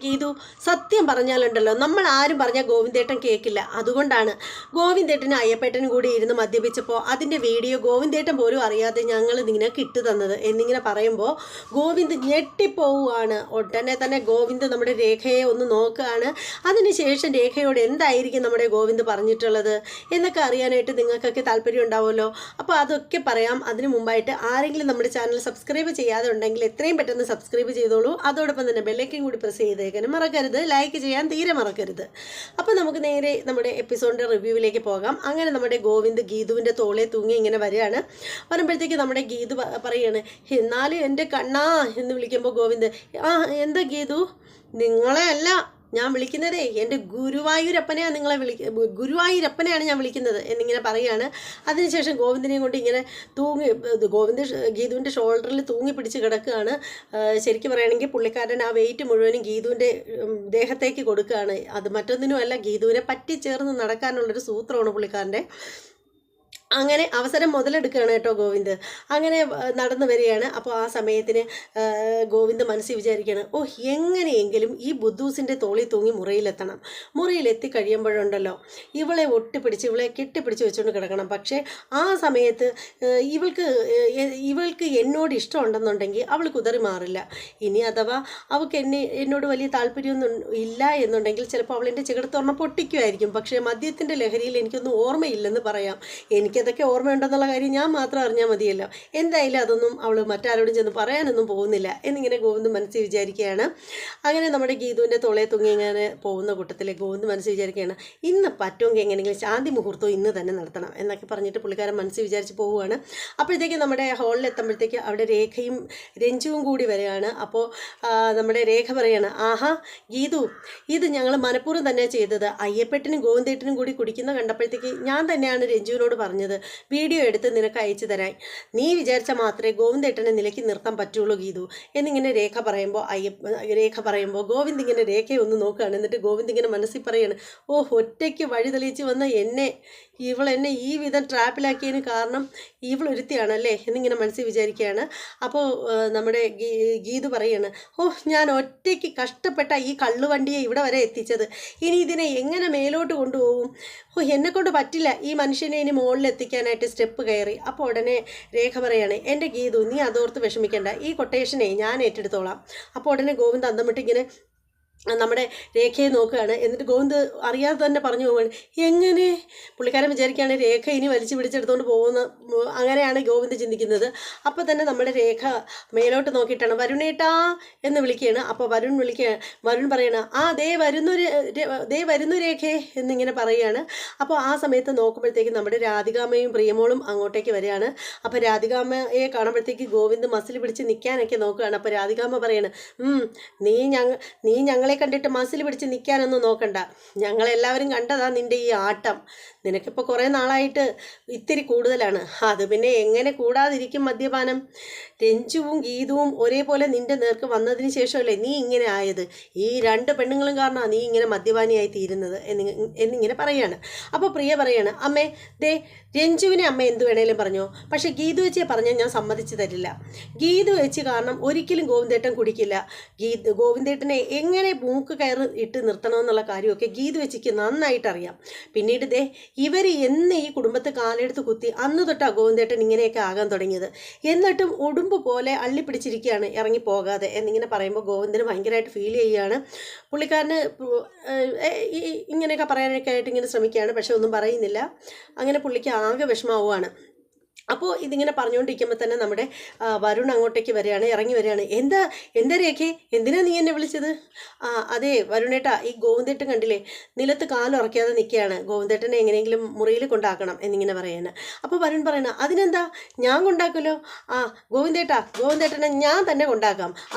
ഗീതു സത്യം പറഞ്ഞാലുണ്ടല്ലോ, നമ്മൾ ആരും പറഞ്ഞാൽ ഗോവിന്ദേട്ടൻ കേൾക്കില്ല. അതുകൊണ്ടാണ് ഗോവിന്ദേട്ടനും അയ്യപ്പേട്ടനും കൂടി ഇരുന്ന് മദ്യപിച്ചപ്പോൾ അതിൻ്റെ വീഡിയോ ഗോവിന്ദേട്ടൻ പോലും അറിയാതെ ഞങ്ങൾ ഇങ്ങനെ കിട്ടു തന്നത് എന്നിങ്ങനെ പറയുമ്പോൾ ഗോവിന്ദ് ഞെട്ടിപ്പോവുകയാണ്. ഉടനെ തന്നെ ഗോവിന്ദ് നമ്മുടെ രേഖയെ ഒന്ന് നോക്കുകയാണ്. അതിനുശേഷം രേഖയോട് എന്തായിരിക്കും നമ്മുടെ ഗോവിന്ദ് പറഞ്ഞിട്ടുള്ളത് എന്നൊക്കെ അറിയാനായിട്ട് നിങ്ങൾക്കൊക്കെ താല്പര്യം ഉണ്ടാവുമല്ലോ. അപ്പോൾ അതൊക്കെ പറയാം. അതിനു മുമ്പായിട്ട് ആരെങ്കിലും നമ്മുടെ ചാനൽ സബ്സ്ക്രൈബ് ചെയ്യാതെ ഉണ്ടെങ്കിൽ എത്രയും പെട്ടെന്ന് സബ്സ്ക്രൈബ് ചെയ്തോളൂ. അതോടൊപ്പം തന്നെ ബെല്ലൈക്കൻ കൂടി പ്രസ് ചെയ്തേക്കാനും മറക്കരുത്. ലൈക്ക് ചെയ്യാൻ തീരെ മറക്കരുത്. അപ്പോൾ നമുക്ക് നേരെ നമ്മുടെ എപ്പിസോഡിൻ്റെ റിവ്യൂവിലേക്ക് പോകാം. അങ്ങനെ നമ്മുടെ ഗോവിന്ദ് ഗീതുവിൻ്റെ തോളെ തൂങ്ങി ഇങ്ങനെ വരികയാണ്. വരുമ്പോഴത്തേക്ക് നമ്മുടെ ഗീതു പറയാണ്, എന്നാലും എൻ്റെ കണ്ണാ എന്ന് വിളിക്കുമ്പോൾ ഗോവിന്ദ്, എന്താ ഗീതു, നിങ്ങളെ അല്ല ഞാൻ വിളിക്കുന്നതേ, എൻ്റെ ഗുരുവായൂരപ്പനെയാണ് ഗുരുവായൂരപ്പനെയാണ് ഞാൻ വിളിക്കുന്നത് എന്നിങ്ങനെ പറയുകയാണ്. അതിനുശേഷം ഗോവിന്ദിനെയും കൊണ്ട് ഇങ്ങനെ ഗീതുവിൻ്റെ ഷോൾഡറിൽ തൂങ്ങി പിടിച്ച് കിടക്കുകയാണ്. ശരിക്കും പറയുകയാണെങ്കിൽ പുള്ളിക്കാരൻ ആ വെയിറ്റ് മുഴുവനും ഗീതുവിൻ്റെ ദേഹത്തേക്ക് കൊടുക്കുകയാണ്. അത് മറ്റൊന്നിനുമല്ല, ഗീതുവിനെ പറ്റിച്ചേർന്ന് നടക്കാനുള്ളൊരു സൂത്രമാണ് പുള്ളിക്കാരൻ്റെ. അങ്ങനെ അവസരം മുതലെടുക്കുകയാണ് കേട്ടോ ഗോവിന്ദ്. അങ്ങനെ നടന്നു വരികയാണ്. അപ്പോൾ ആ സമയത്തിന് ഗോവിന്ദ് മനസ്സിൽ വിചാരിക്കുകയാണ്, എങ്ങനെയെങ്കിലും ഈ ബുദ്ധൂസിൻ്റെ തോളി തൂങ്ങി മുറിയിലെത്തണം. മുറിയിലെത്തി കഴിയുമ്പോഴുണ്ടല്ലോ ഇവളെ ഒട്ടിപ്പിടിച്ച് ഇവളെ കെട്ടിപ്പിടിച്ച് വെച്ചുകൊണ്ട് കിടക്കണം. പക്ഷേ ആ സമയത്ത് ഇവൾക്ക് എന്നോട് ഇഷ്ടമുണ്ടെന്നുണ്ടെങ്കിൽ അവൾ കുതറി മാറില്ല. ഇനി അഥവാ അവൾക്ക് എന്നോട് വലിയ താല്പര്യമൊന്നും ഇല്ല എന്നുണ്ടെങ്കിൽ ചിലപ്പോൾ അവളെൻ്റെ ചികിടത്തോർണം പൊട്ടിക്കുമായിരിക്കും. പക്ഷേ മദ്യത്തിൻ്റെ ലഹരിയിൽ എനിക്കൊന്നും ഓർമ്മയില്ലെന്ന് പറയാം. എനിക്കതൊക്കെ ഓർമ്മയുണ്ടെന്നുള്ള കാര്യം ഞാൻ മാത്രം അറിഞ്ഞാൽ മതിയല്ലോ. എന്തായാലും അതൊന്നും അവൾ മറ്റാരോടും ചെന്ന് പറയാനൊന്നും പോകുന്നില്ല എന്നിങ്ങനെ ഗോവിന്ദ് മനസ്സിൽ വിചാരിക്കുകയാണ്. അങ്ങനെ നമ്മുടെ ഗീതുവിൻ്റെ തോളെ തൂങ്ങി ഇങ്ങനെ പോകുന്ന കൂട്ടത്തിൽ ഗോവിന്ദ് മനസ്സിൽ വിചാരിക്കുകയാണ്, ഇന്ന് പറ്റുമെങ്കിൽ എങ്ങനെയെങ്കിലും ശാന്തി മുഹൂർത്തം ഇന്ന് തന്നെ നടത്തണം എന്നൊക്കെ പറഞ്ഞിട്ട് പുള്ളിക്കാരൻ മനസ്സിൽ വിചാരിച്ച് പോവുകയാണ്. അപ്പോഴത്തേക്ക് നമ്മുടെ ഹാളിൽ എത്തുമ്പോഴത്തേക്ക് അവിടെ രേഖയും രഞ്ജുവും കൂടി വരികയാണ്. അപ്പോൾ നമ്മുടെ രേഖ പറയാണ്, ആഹാ ഗീതു, ഇത് ഞങ്ങൾ മനഃപൂർവ്വം തന്നെ ചെയ്തത്. അയ്യപ്പേട്ടനും ഗോവിന്ദേട്ടനും കൂടി കുടിക്കുന്ന കണ്ടപ്പോഴത്തേക്ക് ഞാൻ തന്നെയാണ് രഞ്ജുവിനോട് പറഞ്ഞത് വീഡിയോ എടുത്ത് നിനക്ക് അയച്ചു തരാൻ. നീ വിചാരിച്ചാൽ മാത്രമേ ഗോവിന്ദേട്ടനെ നിലയ്ക്ക് നിർത്താൻ പറ്റുള്ളൂ ഗീതു എന്നിങ്ങനെ രേഖ പറയുമ്പോൾ ഗോവിന്ദ് ഇങ്ങനെ രേഖയെ ഒന്ന് നോക്കുകയാണ്. എന്നിട്ട് ഗോവിന്ദ് ഇങ്ങനെ മനസ്സിൽ പറയാണ്, ഒറ്റയ്ക്ക് വഴി തെളിയിച്ച് വന്ന ഇവളെന്നെ ഈ വിധം ട്രാപ്പിലാക്കിയതിന് കാരണം ഇവളൊരുത്തിയാണല്ലേ എന്നിങ്ങനെ മനസ്സിൽ വിചാരിക്കുകയാണ്. അപ്പോൾ നമ്മുടെ ഗീതു പറയാണ്, ഞാൻ ഒറ്റയ്ക്ക് കഷ്ടപ്പെട്ട ഈ കള്ളുവണ്ടിയെ ഇവിടെ വരെ എത്തിച്ചത്. ഇനി ഇതിനെ എങ്ങനെ മേലോട്ട് കൊണ്ടുപോകും? എന്നെക്കൊണ്ട് പറ്റില്ല ഈ മനുഷ്യനെ ഇനി മുകളിൽ എത്തിക്കാനായിട്ട് സ്റ്റെപ്പ് കയറി. അപ്പോൾ ഉടനെ രേഖ പറയാണ്, എൻ്റെ ഗീതു, നീ അതോർത്ത് വിഷമിക്കേണ്ട, ഈ കൊട്ടേഷനെ ഞാൻ ഏറ്റെടുത്തോളാം. അപ്പോൾ ഉടനെ ഗോവിന്ദ് അന്തം വിട്ട് ഇങ്ങനെ നമ്മുടെ രേഖയെ നോക്കുകയാണ്. എന്നിട്ട് ഗോവിന്ദ് അറിയാതെ തന്നെ പറഞ്ഞു പോവുകയാണ്. എങ്ങനെ? പുള്ളിക്കാരൻ വിചാരിക്കുകയാണ് രേഖ ഇനി വലിച്ചു പിടിച്ചെടുത്തുകൊണ്ട് പോകുന്ന, അങ്ങനെയാണ് ഗോവിന്ദ് ചിന്തിക്കുന്നത്. അപ്പോൾ തന്നെ നമ്മുടെ രേഖ മേലോട്ട് നോക്കിയിട്ടാണ് വരുണേട്ടാ എന്ന് വിളിക്കുകയാണ്. അപ്പോൾ വരുൺ പറയണ, ദേ വരുന്നു രേഖയെ എന്നിങ്ങനെ പറയുകയാണ്. അപ്പോൾ ആ സമയത്ത് നോക്കുമ്പോഴത്തേക്ക് നമ്മുടെ രാധികാമ്മയും പ്രിയമോളും അങ്ങോട്ടേക്ക് വരികയാണ്. അപ്പോൾ രാധികാമ്മയെ കാണുമ്പോഴത്തേക്ക് ഗോവിന്ദ് മസിൽ പിടിച്ച് നിൽക്കാനൊക്കെ നോക്കുകയാണ്. അപ്പോൾ രാധികാമ്മ പറയാണ്, നീ ഞങ്ങളെ കണ്ടിട്ട് മസിൽ പിടിച്ച് നിൽക്കാനൊന്നും നോക്കണ്ട, ഞങ്ങളെല്ലാവരും കണ്ടതാ നിൻ്റെ ഈ ആട്ടം. നിനക്കിപ്പോൾ കുറേ നാളായിട്ട് ഇത്തിരി കൂടുതലാണ്. അത് പിന്നെ എങ്ങനെ കൂടാതിരിക്കും മദ്യപാനം? രഞ്ജുവും ഗീതുവും ഒരേപോലെ നിൻ്റെ നേർക്ക് വന്നതിന് ശേഷമല്ലേ നീ ഇങ്ങനെ ആയത്? ഈ രണ്ട് പെണ്ണുങ്ങളും കാരണമാണ് നീ ഇങ്ങനെ മദ്യപാനിയായി തീരുന്നത് എന്നിങ്ങനെ പറയാണ്. അപ്പോൾ പ്രിയ പറയാണ്, അമ്മേ ദേ രഞ്ജുവിനെ അമ്മ എന്ത് വേണേലും പറഞ്ഞോ, പക്ഷേ ഗീതു ചേച്ചിയെ പറഞ്ഞാൽ ഞാൻ സമ്മതിച്ചു തരില്ല. ഗീതു ചേച്ചി കാരണം ഒരിക്കലും ഗോവിന്ദേട്ടൻ കുടിക്കില്ല. ഗോവിന്ദേട്ടനെ എങ്ങനെ മൂക്ക് കയറ് ഇട്ട് നിർത്തണമെന്നുള്ള കാര്യമൊക്കെ ഗീതു ചേച്ചിക്ക് നന്നായിട്ട് അറിയാം. പിന്നീട് ഇവർ എന്ന് ഈ കുടുംബത്തെ കാലെടുത്ത് കുത്തി അന്ന് തൊട്ടാണ് ഗോവിന്ദേട്ടൻ ഇങ്ങനെയൊക്കെ ആകാൻ തുടങ്ങിയത്. എന്നിട്ടും ഉടുമ്പ് പോലെ അള്ളിപ്പിടിച്ചിരിക്കുകയാണ് ഇറങ്ങിപ്പോകാതെ എന്നിങ്ങനെ പറയുമ്പോൾ ഗോവിന്ദന് ഭയങ്കരമായിട്ട് ഫീൽ ചെയ്യുകയാണ്. പുള്ളിക്കാരന് ഇങ്ങനെയൊക്കെ പറയാനൊക്കെ ആയിട്ട് ഇങ്ങനെ ശ്രമിക്കുകയാണ്, പക്ഷെ ഒന്നും പറയുന്നില്ല. അങ്ങനെ പുള്ളിക്ക് ആകെ വിഷമാവുകയാണ്. അപ്പോൾ ഇതിങ്ങനെ പറഞ്ഞുകൊണ്ടിരിക്കുമ്പോൾ തന്നെ നമ്മുടെ വരുൺ അങ്ങോട്ടേക്ക് ഇറങ്ങി വരികയാണ്. എന്താ രേഖേ, എന്തിനാ നീ എന്നെ വിളിച്ചത്? അതെ വരുണേട്ടാ, ഈ ഗോവിന്ദേട്ടൻ കണ്ടില്ലേ നിലത്ത് കാലുറക്കാതെ നിൽക്കുകയാണ്, ഗോവിന്ദേട്ടനെ എങ്ങനെയെങ്കിലും മുറിയിൽ കൊണ്ടാക്കണം എന്നിങ്ങനെ പറയാണ്. അപ്പോൾ വരുൺ പറയണ, അതിനെന്താ, ഞാൻ കൊണ്ടാക്കുമല്ലോ. ഗോവിന്ദേട്ടനെ ഞാൻ തന്നെ കൊണ്ടാക്കാം.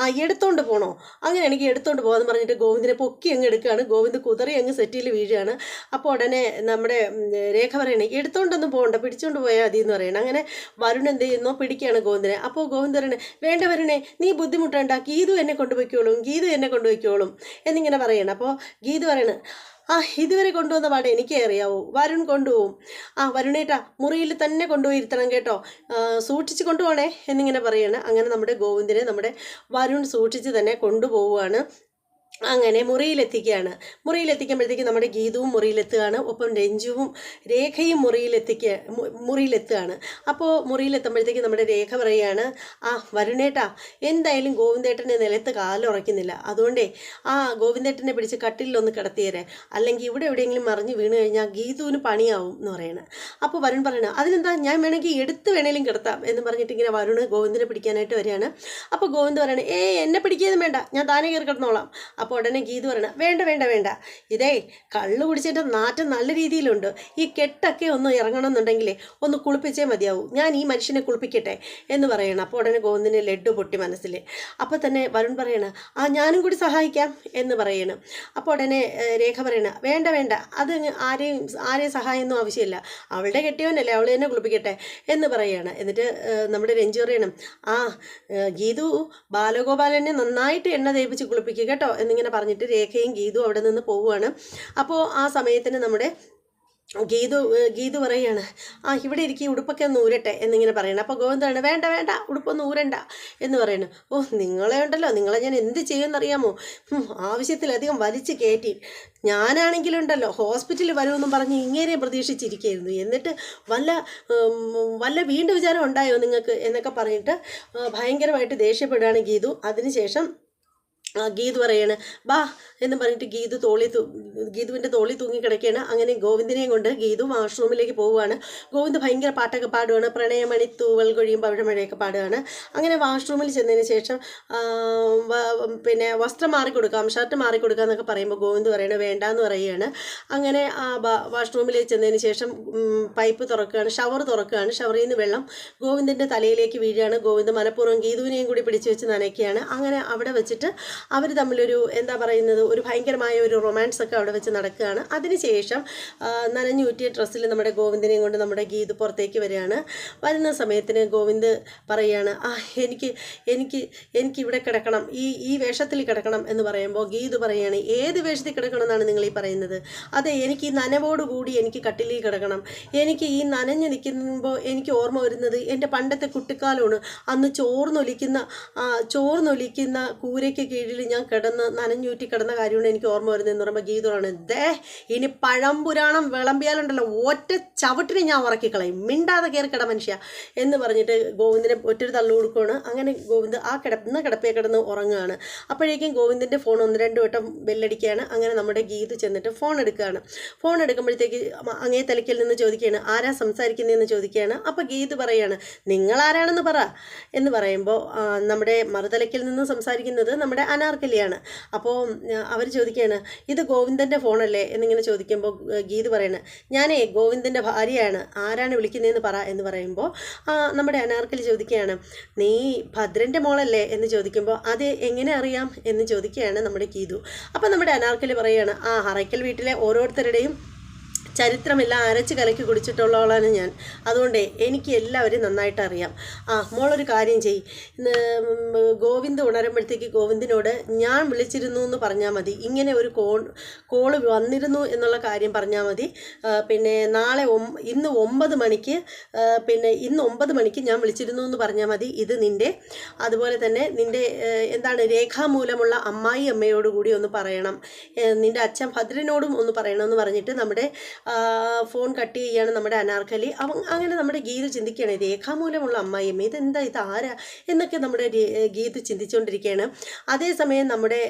എടുത്തോണ്ട് പോകണോ? അങ്ങനെ എനിക്ക് എടുത്തോണ്ട് പോകാമെന്ന് പറഞ്ഞിട്ട് ഗോവിന്ദിനെ പൊക്കി അങ്ങ് എടുക്കുകയാണ്. ഗോവിന്ദ് കുതറി അങ്ങ് സെറ്റിയിൽ വീഴുകയാണ്. അപ്പോൾ ഉടനെ നമ്മുടെ രേഖ പറയണേ, എടുത്തോണ്ടൊന്നും പോകണ്ട, പിടിച്ചുകൊണ്ട് പോയാൽ മതി എന്ന് പറയണം. അങ്ങനെ വരുൺ എന്ത് ചെയ്യുന്നോ പിടിക്കുകയാണ് ഗോവിന്ദനെ. അപ്പോൾ ഗോവിന്ദ് പറയണേ, വേണ്ട വരുണേ, നീ ബുദ്ധിമുട്ടണ്ട, ഗീതു എന്നെ കൊണ്ടുപോയിക്കോളും എന്നിങ്ങനെ പറയണം. അപ്പോൾ ഗീതു പറയണേ, ഇതുവരെ കൊണ്ടുവന്ന പാടെ എനിക്കേ അറിയാവൂ, വരുൺ കൊണ്ടുപോകും. വരുണേട്ടാ മുറിയിൽ തന്നെ കൊണ്ടുപോയി ഇരുത്തണം കേട്ടോ, സൂക്ഷിച്ച് കൊണ്ടുപോകണേ എന്നിങ്ങനെ പറയാണ്. അങ്ങനെ നമ്മുടെ ഗോവിന്ദിനെ നമ്മുടെ വരുൺ സൂക്ഷിച്ച് തന്നെ കൊണ്ടുപോവുകയാണ്. അങ്ങനെ മുറിയിലെത്തിക്കുമ്പോഴത്തേക്ക് നമ്മുടെ ഗീതവും മുറിയിലെത്തുകയാണ്, ഒപ്പം രഞ്ജുവും രേഖയും മുറിയിലെത്തുകയാണ്. അപ്പോൾ മുറിയിലെത്തുമ്പോഴത്തേക്ക് നമ്മുടെ രേഖ പറയുകയാണ്, വരുണേട്ടാ, എന്തായാലും ഗോവിന്ദേട്ടനെ നിലത്ത് കാലുറയ്ക്കുന്നില്ല, അതുകൊണ്ടേ ഗോവിന്ദേട്ടനെ പിടിച്ച് കട്ടിലൊന്ന് കിടത്തിയേരെ, അല്ലെങ്കിൽ ഇവിടെ എവിടെയെങ്കിലും മറിഞ്ഞ് വീണ് കഴിഞ്ഞാൽ ഗീതുവിന് പണിയാവും എന്ന് പറയണം. അപ്പോൾ വരുൺ പറയണം, അതിനെന്താ, ഞാൻ വേണമെങ്കിൽ വേണേലും കിടത്താം എന്ന് പറഞ്ഞിട്ട് ഇങ്ങനെ വരുണ് ഗോവിന്ദനെ പിടിക്കാനായിട്ട് വരികയാണ്. അപ്പോൾ ഗോവിന്ദ് പറയണം, എന്നെ പിടിക്കുകയൊന്നും വേണ്ട, ഞാൻ താനേ കയറി കിടന്നോളാം. അപ്പോൾ ഉടനെ ഗീതു പറയണം, വേണ്ട, ഇതേ കള്ളു കുടിച്ചിട്ട് നാറ്റം നല്ല രീതിയിലുണ്ട്, ഈ കെട്ടൊക്കെ ഒന്ന് ഇറങ്ങണമെന്നുണ്ടെങ്കിലേ ഒന്ന് കുളിപ്പിച്ചേ മതിയാവും, ഞാൻ ഈ മനുഷ്യനെ കുളിപ്പിക്കട്ടെ എന്ന് പറയണം. അപ്പോൾ ഉടനെ ഗോവിന്ദിന് ലഡ്ഡു പൊട്ടി മനസ്സിൽ. അപ്പോൾ തന്നെ വരുൺ പറയണം, ഞാനും കൂടി സഹായിക്കാം എന്ന് പറയണം. അപ്പോൾ ഉടനെ രേഖ പറയണം, വേണ്ട, അത് ആരെയും സഹായമൊന്നും ആവശ്യമില്ല, അവളുടെ കെട്ടിയവനല്ലേ, അവൾ തന്നെ കുളിപ്പിക്കട്ടെ എന്ന് പറയുകയാണ്. എന്നിട്ട് നമ്മുടെ രഞ്ജു പറയണം, ഗീതു ബാലഗോപാലനെ നന്നായിട്ട് എണ്ണ തേപ്പിച്ച് കുളിപ്പിക്കുക കേട്ടോ എന്നിങ്ങനെ പറഞ്ഞിട്ട് രേഖയും ഗീതു അവിടെ നിന്ന് പോവുകയാണ്. അപ്പോൾ ആ സമയത്തിന് നമ്മുടെ ഗീതു പറയുകയാണ്, ഇവിടെ ഇരിക്കും, ഉടുപ്പൊക്കെ ഒന്ന് ഊരട്ടെ എന്നിങ്ങനെ പറയണം. അപ്പോൾ ഗോവിന്ദാണ്, വേണ്ട ഉടുപ്പൊന്നും ഊരണ്ട എന്ന് പറയണം. നിങ്ങളെ ഞാൻ എന്ത് ചെയ്യുമെന്നറിയാമോ, ആവശ്യത്തിലധികം വലിച്ച് കയറ്റി, ഞാനാണെങ്കിലുണ്ടല്ലോ ഹോസ്പിറ്റലിൽ വരുമെന്നും പറഞ്ഞ് ഇങ്ങേരെ പ്രതീക്ഷിച്ചിരിക്കുകയായിരുന്നു, എന്നിട്ട് വല്ല വീണ്ടും വിചാരം ഉണ്ടായോ നിങ്ങൾക്ക് എന്നൊക്കെ പറഞ്ഞിട്ട് ഭയങ്കരമായിട്ട് ദേഷ്യപ്പെടുകയാണ് ഗീതു. അതിനുശേഷം ഗീതു പറയാണ്, ബാ എന്ന് പറഞ്ഞിട്ട് ഗീതുവിൻ്റെ തോളി തൂങ്ങിക്കിടക്കുകയാണ്. അങ്ങനെ ഗോവിന്ദിനെയും കൊണ്ട് ഗീതു വാഷ്റൂമിലേക്ക് പോവുകയാണ്. ഗോവിന്ദ് ഭയങ്കര പാട്ടൊക്കെ പാടുകയാണ്, പ്രണയമണി തൂവൽ കൊഴിയും പവിഴമഴയൊക്കെ പാടുകയാണ്. അങ്ങനെ വാഷ്റൂമിൽ ചെന്നതിന് ശേഷം പിന്നെ വസ്ത്രം മാറിക്കൊടുക്കാം, ഷർട്ട് മാറിക്കൊടുക്കാം എന്നൊക്കെ പറയുമ്പോൾ ഗോവിന്ദ് പറയണത് വേണ്ടാന്ന് പറയുകയാണ്. അങ്ങനെ വാഷ്റൂമിലേക്ക് ചെന്നതിന് ശേഷം പൈപ്പ് തുറക്കുകയാണ്, ഷവർ തുറക്കുകയാണ്. ഷവറിൽ നിന്ന് വെള്ളം ഗോവിന്ദിൻ്റെ തലയിലേക്ക് വീഴുകയാണ്. ഗോവിന്ദ് മനഃപൂർവ്വം ഗീതുവിനെയും കൂടി പിടിച്ചു വെച്ച് നനയ്ക്കുകയാണ്. അങ്ങനെ അവിടെ വെച്ചിട്ട് അവർ തമ്മിലൊരു ഒരു ഭയങ്കരമായ ഒരു റൊമാൻസ് ഒക്കെ അവിടെ വെച്ച് നടക്കുകയാണ്. അതിനുശേഷം നനഞ്ഞൂറ്റിയ ഡ്രസ്സിൽ നമ്മുടെ ഗോവിന്ദിനെയും കൊണ്ട് നമ്മുടെ ഗീതു പുറത്തേക്ക് വരികയാണ്. വരുന്ന സമയത്തിന് ഗോവിന്ദ് പറയുകയാണ്, എനിക്ക് ഇവിടെ കിടക്കണം, ഈ വേഷത്തിൽ കിടക്കണം എന്ന് പറയുമ്പോൾ ഗീതു പറയുകയാണ്, ഏത് വേഷത്തിൽ കിടക്കണം എന്നാണ് നിങ്ങൾ ഈ പറയുന്നത്? അതെ, എനിക്ക് ഈ നനവോടുകൂടി എനിക്ക് കട്ടിലിൽ കിടക്കണം. എനിക്ക് ഈ നനഞ്ഞു നിൽക്കുമ്പോൾ എനിക്ക് ഓർമ്മ വരുന്നത് എൻ്റെ പണ്ടത്തെ കുട്ടിക്കാലമാണ്. അന്ന് ചോർന്നൊലിക്കുന്ന കൂരയ്ക്ക് കീഴിൽ ഞാൻ നനഞ്ഞൂറ്റി കിടന്ന കാര്യമാണ് എനിക്ക് ഓർമ്മ വരുന്നതെന്ന് പറയുമ്പോൾ ഗീതുവാണ്, ഇനി പഴംപുരാണം വിളമ്പിയാലുണ്ടല്ലോ ഒറ്റ ചവിട്ടിനെ ഞാൻ ഉറക്കിക്കളയും, മിണ്ടാതെ കയറി കിട മനുഷ്യ എന്ന് പറഞ്ഞിട്ട് ഗോവിന്ദിനെ ഒറ്റൊരു തള്ളു കൊടുക്കുകയാണ്. അങ്ങനെ ഗോവിന്ദ് കിടപ്പേ കിടന്ന് ഉറങ്ങുകയാണ്. അപ്പോഴേക്കും ഗോവിന്ദിൻ്റെ ഫോൺ 1-2 വട്ടം ബെല്ലടിക്കുകയാണ്. അങ്ങനെ നമ്മുടെ ഗീതു ചെന്നിട്ട് ഫോൺ എടുക്കുകയാണ്. ഫോൺ എടുക്കുമ്പോഴത്തേക്ക് അങ്ങേ തലയ്ക്കൽ നിന്ന് ചോദിക്കുകയാണ്, ആരാ സംസാരിക്കുന്നതെന്ന് ചോദിക്കുകയാണ്. അപ്പോൾ ഗീതു പറയുകയാണ്, നിങ്ങളാരാണെന്ന് പറ എന്ന് പറയുമ്പോൾ നമ്മുടെ മറുതലയ്ക്കൽ നിന്ന് സംസാരിക്കുന്നത് നമ്മുടെ അനാർക്കലിയാണ്. അപ്പോൾ അവർ ചോദിക്കുകയാണ്, ഇത് ഗോവിന്ദൻ്റെ ഫോണല്ലേ എന്നിങ്ങനെ ചോദിക്കുമ്പോൾ ഗീതു പറയണ, ഞാനേ ഗോവിന്ദൻ്റെ ഭാര്യയാണ്, ആരാണ് വിളിക്കുന്നതെന്ന് പറ എന്ന് പറയുമ്പോൾ നമ്മുടെ അനാർക്കലി ചോദിക്കുകയാണ്, നീ ഭദ്രൻ്റെ മോളല്ലേ എന്ന് ചോദിക്കുമ്പോൾ അത് എങ്ങനെ അറിയാം എന്ന് ചോദിക്കുകയാണ് നമ്മുടെ ഗീതു. അപ്പോൾ നമ്മുടെ അനാർക്കലി പറയുകയാണ്, അറയ്ക്കൽ വീട്ടിലെ ഓരോരുത്തരുടെയും ചരിത്രമെല്ലാം അരച്ച് കലക്കി കുടിച്ചിട്ടുള്ളവളാണ് ഞാൻ, അതുകൊണ്ട് എനിക്ക് എല്ലാവരെയും നന്നായിട്ട് അറിയാം. മോളൊരു കാര്യം ചെയ്യ്, ഗോവിന്ദ് ഉണരുമ്പോഴത്തേക്ക് ഗോവിന്ദിനോട് ഞാൻ വിളിച്ചിരുന്നു എന്ന് പറഞ്ഞാൽ മതി, ഇങ്ങനെ ഒരു കോള് വന്നിരുന്നു എന്നുള്ള കാര്യം പറഞ്ഞാൽ മതി. പിന്നെ ഇന്ന് 9 മണിക്ക് ഞാൻ വിളിച്ചിരുന്നു എന്ന് പറഞ്ഞാൽ മതി. ഇത് അതുപോലെ തന്നെ നിൻ്റെ രേഖാമൂലമുള്ള അമ്മയോടുകൂടി ഒന്ന് പറയണം, നിൻ്റെ അച്ഛൻ ഭദ്രനോടും ഒന്ന് പറയണമെന്ന് പറഞ്ഞിട്ട് നമ്മുടെ ഫോൺ കട്ട് ചെയ്യുകയാണ് നമ്മുടെ അനാർക്കലി. അങ്ങനെ നമ്മുടെ ഗീതു ചിന്തിക്കുകയാണ്, രേഖാമൂലമുള്ള അമ്മായിയമ്മ, ഇത് ആരാ എന്നൊക്കെ നമ്മുടെ ഗീതു ചിന്തിച്ചുകൊണ്ടിരിക്കുകയാണ്. അതേസമയം നമ്മുടെ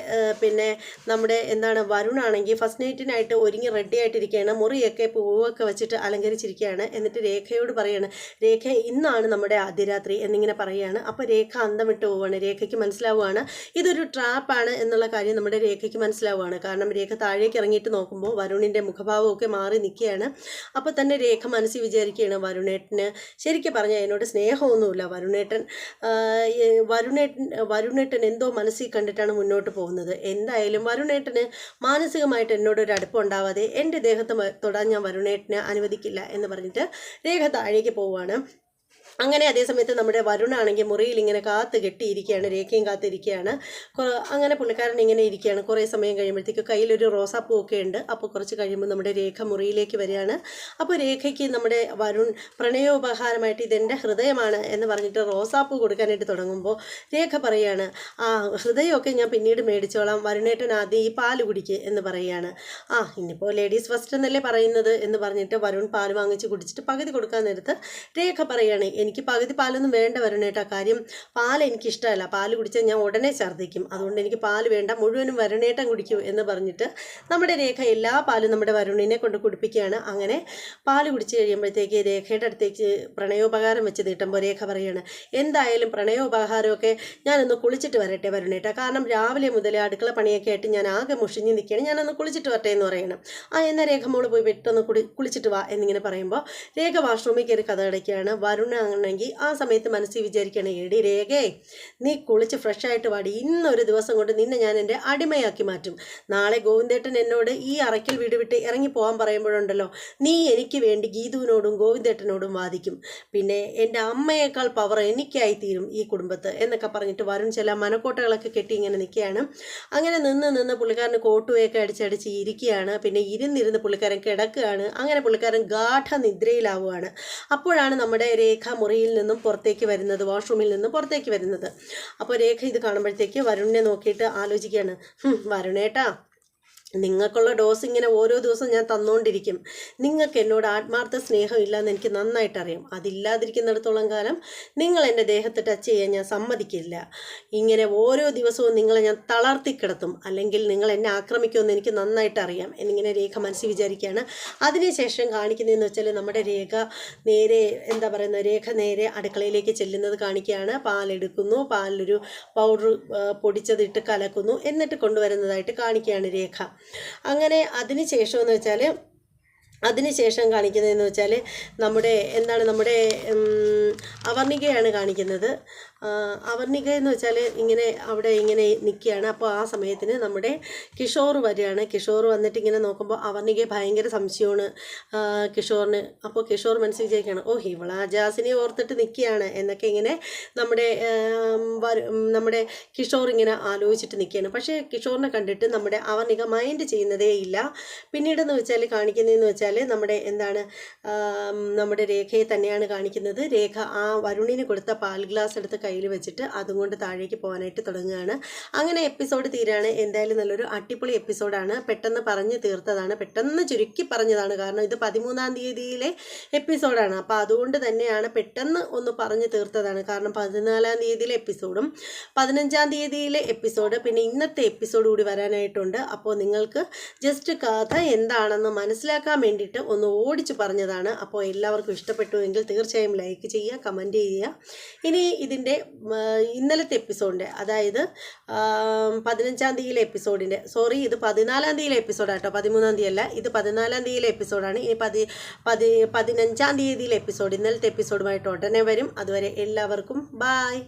വരുണാണെങ്കിൽ ഫസ്റ്റ് നൈറ്റിനായിട്ട് ഒരുങ്ങി റെഡി ആയിട്ടിരിക്കുകയാണ്. മുറിയൊക്കെ പൂവൊക്കെ വെച്ചിട്ട് അലങ്കരിച്ചിരിക്കുകയാണ്. എന്നിട്ട് രേഖയോട് പറയുകയാണ്, രേഖ ഇന്നാണ് നമ്മുടെ ആദ്യരാത്രി എന്നിങ്ങനെ പറയുകയാണ്. അപ്പോൾ രേഖ അന്തം വിട്ട് പോവുകയാണ്. രേഖയ്ക്ക് മനസ്സിലാവുകയാണ് ഇതൊരു ട്രാപ്പാണ് എന്നുള്ള കാര്യം നമ്മുടെ രേഖയ്ക്ക് മനസ്സിലാവുകയാണ്. കാരണം രേഖ താഴേക്ക് ഇറങ്ങിയിട്ട് നോക്കുമ്പോൾ വരുണിൻ്റെ മുഖഭാവമൊക്കെ മാറി നിൽക്കുകയാണ്. അപ്പോൾ തന്നെ രേഖ മനസ്സിൽ വിചാരിക്കുകയാണ്, വരുണേട്ടന് ശരിക്കും പറഞ്ഞാൽ എന്നോട് സ്നേഹമൊന്നുമില്ല, വരുണേട്ടൻ എന്തോ മനസ്സിൽ കണ്ടിട്ടാണ് മുന്നോട്ട് പോകുന്നത്. എന്തായാലും വരുണേട്ടന് മാനസികമായിട്ട് എന്നോടൊരു അടുപ്പമുണ്ടാവാതെ എൻ്റെ ദേഹത്ത് തൊടാൻ ഞാൻ വരുണേട്ടനെ അനുവദിക്കില്ല എന്ന് പറഞ്ഞിട്ട് രേഖ താഴേക്ക് പോവുകയാണ്. അങ്ങനെ അതേസമയത്ത് നമ്മുടെ വരുണാണെങ്കിൽ മുറിയിൽ ഇങ്ങനെ കാത്ത് കെട്ടിയിരിക്കുകയാണ്, രേഖയും കാത്തിരിക്കുകയാണ്. അങ്ങനെ പുള്ളിക്കാരൻ ഇങ്ങനെ ഇരിക്കുകയാണ്. കുറേ സമയം കഴിയുമ്പോഴത്തേക്ക് കയ്യിലൊരു റോസാപ്പൂ ഒക്കെ ഉണ്ട്. അപ്പോൾ കുറച്ച് കഴിയുമ്പോൾ നമ്മുടെ രേഖ മുറിയിലേക്ക് വരികയാണ്. അപ്പോൾ രേഖയ്ക്ക് നമ്മുടെ വരുൺ പ്രണയോപഹാരമായിട്ട് ഇതെൻ്റെ ഹൃദയമാണ് എന്ന് പറഞ്ഞിട്ട് റോസാപ്പൂ കൊടുക്കാനായിട്ട് തുടങ്ങുമ്പോൾ രേഖ പറയുകയാണ്, ആ ഹൃദയമൊക്കെ ഞാൻ പിന്നീട് മേടിച്ചോളാം, വരുണേട്ടൻ ആദ്യം ഈ പാല് കുടിക്കുക എന്ന് പറയുകയാണ്. ഇനിയിപ്പോൾ ലേഡീസ് ഫസ്റ്റ് എന്നല്ലേ പറയുന്നത് എന്ന് പറഞ്ഞിട്ട് വരുൺ പാല് വാങ്ങിച്ച് കുടിച്ചിട്ട് പകുതി കൊടുക്കാൻ നേരത്ത് രേഖ പറയുകയാണ്, എനിക്ക് പകുതി പാലൊന്നും വേണ്ട വരുണേട്ടാ, കാര്യം പാൽ എനിക്കിഷ്ടമല്ല, പാല് കുടിച്ചാൽ ഞാൻ ഉടനെ ഛർദ്ദിക്കും, അതുകൊണ്ട് എനിക്ക് പാല് വേണ്ട, മുഴുവനും വരുണേട്ടൻ കുടിക്കൂ എന്ന് പറഞ്ഞിട്ട് നമ്മുടെ രേഖ എല്ലാ പാലും നമ്മുടെ വരുണിനെ കൊണ്ട് കുടിപ്പിക്കുകയാണ്. അങ്ങനെ പാല് കുടിച്ച് കഴിയുമ്പോഴത്തേക്ക് രേഖയുടെ അടുത്തേക്ക് പ്രണയോപകാരം വെച്ച് നീട്ടുമ്പോൾ രേഖ പറയുകയാണ്, എന്തായാലും പ്രണയോപഹാരമൊക്കെ ഞാനൊന്ന് കുളിച്ചിട്ട് വരട്ടെ വരുണേട്ടാ, കാരണം രാവിലെ മുതലേ അടുക്കള പണിയൊക്കെ ആയിട്ട് ഞാൻ ആകെ മുഷിഞ്ഞ് നിൽക്കുകയാണ്, ഞാനൊന്ന് കുളിച്ചിട്ട് വരട്ടെ എന്ന് പറയണം. എന്നാൽ രേഖ മോള് പോയി പെട്ടെന്ന് കുളിച്ചിട്ട് വാ എന്നിങ്ങനെ പറയുമ്പോൾ രേഖ വാഷ്റൂമിൽ കയറി കഥ അടയ്ക്കുകയാണ്. വരുണ ആണെങ്കിൽ ആ സമയത്ത് മനസ്സിൽ വിചാരിക്കുകയാണ്, എടി രേഖേ, നീ കുളിച്ച് ഫ്രഷായിട്ട് വാടി, ഇന്നൊരു ദിവസം കൊണ്ട് നിന്നെ ഞാൻ എൻ്റെ അടിമയാക്കി മാറ്റും. നാളെ ഗോവിന്ദേട്ടൻ എന്നോട് ഈ അറയ്ക്കൽ വീട് വിട്ട് ഇറങ്ങി പോകാൻ പറയുമ്പോഴുണ്ടല്ലോ, നീ എനിക്ക് വേണ്ടി ഗീതുവിനോടും ഗോവിന്ദേട്ടനോടും വാദിക്കും, പിന്നെ എൻ്റെ അമ്മയേക്കാൾ പവർ എനിക്കായി തീരും ഈ കുടുംബത്ത് എന്നൊക്കെ പറഞ്ഞിട്ട് വരുൺ ചില മനക്കോട്ടകളൊക്കെ കെട്ടി ഇങ്ങനെ നിൽക്കുകയാണ്. അങ്ങനെ നിന്ന് പുള്ളിക്കാരന് കോട്ടുവയൊക്കെ അടിച്ചടിച്ച് ഇരിക്കുകയാണ്. പിന്നെ ഇരുന്നിരുന്ന് പുള്ളിക്കാരൻ കിടക്കുകയാണ്. അങ്ങനെ പുള്ളിക്കാരൻ ഗാഠ നിദ്രയിലാവുകയാണ്. അപ്പോഴാണ് നമ്മുടെ രേഖ മുറിയിൽ നിന്നും പുറത്തേക്ക് വരുന്നത്, വാഷ്റൂമിൽ നിന്നും പുറത്തേക്ക് വരുന്നത്. അപ്പോൾ രേഖ ഇത് കാണുമ്പോഴത്തേക്ക് വരുണിനെ നോക്കിയിട്ട് ആലോചിക്കുകയാണ്, വരുണേട്ടാ, നിങ്ങൾക്കുള്ള ഡോസ് ഇങ്ങനെ ഓരോ ദിവസവും ഞാൻ തന്നുകൊണ്ടിരിക്കും. നിങ്ങൾക്ക് എന്നോട് ആത്മാർത്ഥ സ്നേഹം ഇല്ലയെന്ന് എനിക്ക് നന്നായിട്ടറിയാം. അതില്ലാതിരിക്കുന്നിടത്തോളം കാലം നിങ്ങൾ എൻ്റെ ദേഹത്ത് ടച്ച് ചെയ്യാൻ ഞാൻ സമ്മതിക്കില്ല. ഇങ്ങനെ ഓരോ ദിവസവും നിങ്ങളെ ഞാൻ തളർത്തിക്കിടത്തും, അല്ലെങ്കിൽ നിങ്ങൾ എന്നെ ആക്രമിക്കുമെന്ന് എനിക്ക് നന്നായിട്ടറിയാം എന്നിങ്ങനെ രേഖ മനസ്സിൽ വിചാരിക്കുകയാണ്. അതിനുശേഷം കാണിക്കുന്നതെന്ന് വെച്ചാൽ നമ്മുടെ രേഖ നേരെ അടുക്കളയിലേക്ക് ചെല്ലുന്നത് കാണിക്കുകയാണ്. പാലെടുക്കുന്നു, പാലിലൊരു പൗഡർ പൊടിച്ചതിട്ട് കലക്കുന്നു, എന്നിട്ട് കൊണ്ടുവരുന്നതായിട്ട് കാണിക്കുകയാണ് രേഖ. അങ്ങനെ അതിനുശേഷം കാണിക്കുന്നതെന്ന് വെച്ചാൽ നമ്മുടെ അവർണികയാണ് കാണിക്കുന്നത്. അവർണിക എന്ന് വെച്ചാൽ അവിടെ ഇങ്ങനെ നിൽക്കുകയാണ്. അപ്പോൾ ആ സമയത്തിന് നമ്മുടെ കിഷോർ വരികയാണ്. കിഷോർ വന്നിട്ട് ഇങ്ങനെ നോക്കുമ്പോൾ അവർണികയെ ഭയങ്കര സംശയമാണ് കിഷോറിന്. അപ്പോൾ കിഷോർ മനസ്സിൽ വിചാരിക്കുകയാണ്, ഇവളാ ജാസിനെ ഓർത്തിട്ട് നിൽക്കുകയാണ് എന്നൊക്കെ ഇങ്ങനെ നമ്മുടെ കിഷോർ ഇങ്ങനെ ആലോചിച്ചിട്ട് നിൽക്കുകയാണ്. പക്ഷേ കിഷോറിനെ കണ്ടിട്ട് നമ്മുടെ അവർണിക മൈൻഡ് ചെയ്യുന്നതേ ഇല്ല. പിന്നീടെന്ന് വെച്ചാൽ കാണിക്കുന്നതെന്ന് വെച്ചാൽ നമ്മുടെ രേഖയെ തന്നെയാണ് കാണിക്കുന്നത്. രേഖ ആ വരുണിന് കൊടുത്ത പാൽ ഗ്ലാസ് എടുത്ത് കയ്യിൽ വെച്ചിട്ട് അതുകൊണ്ട് താഴേക്ക് പോകാനായിട്ട് തുടങ്ങുകയാണ്. അങ്ങനെ എപ്പിസോഡ് തീരാണ്. എന്തായാലും നല്ലൊരു അടിപൊളി എപ്പിസോഡാണ്. പെട്ടെന്ന് പറഞ്ഞു തീർത്തതാണ്, പെട്ടെന്ന് ചുരുക്കി പറഞ്ഞതാണ്. കാരണം ഇത് 13-ാം തീയതിയിലെ എപ്പിസോഡാണ്. അപ്പോൾ അതുകൊണ്ട് തന്നെയാണ് പെട്ടെന്ന് ഒന്ന് പറഞ്ഞു തീർത്തതാണ്. കാരണം 14-ാം തീയതിയിലെ എപ്പിസോഡും 15-ാം തീയതിയിലെ എപ്പിസോഡ് പിന്നെ ഇന്നത്തെ എപ്പിസോഡ് കൂടി വരാനായിട്ടുണ്ട്. അപ്പോൾ നിങ്ങൾക്ക് ജസ്റ്റ് കഥ എന്താണെന്ന് മനസ്സിലാക്കാൻ വേണ്ടിയിട്ട് ഒന്ന് ഓടിച്ച് പറഞ്ഞതാണ്. അപ്പോൾ എല്ലാവർക്കും ഇഷ്ടപ്പെട്ടു എങ്കിൽ തീർച്ചയായും ലൈക്ക് ചെയ്യുക, കമൻറ്റ് ചെയ്യുക. ഇനി ഇതിൻ്റെ ഇന്നലത്തെ എപ്പിസോഡിൻ്റെ, അതായത് 15-ാം തീയതിയിലെ എപ്പിസോഡിൻ്റെ, ഇത് 14-ാം തീയതിയിലെ എപ്പിസോഡാട്ടോ, 13-ാം തീയതി അല്ല, ഇത് 14-ാം തീയതിയിലെ എപ്പിസോഡാണ്. ഇനി 15-ാം തീയതിയിലെ എപ്പിസോഡ്, ഇന്നലത്തെ എപ്പിസോഡുമായിട്ട് ഉടനെ വരും. അതുവരെ എല്ലാവർക്കും ബായ്.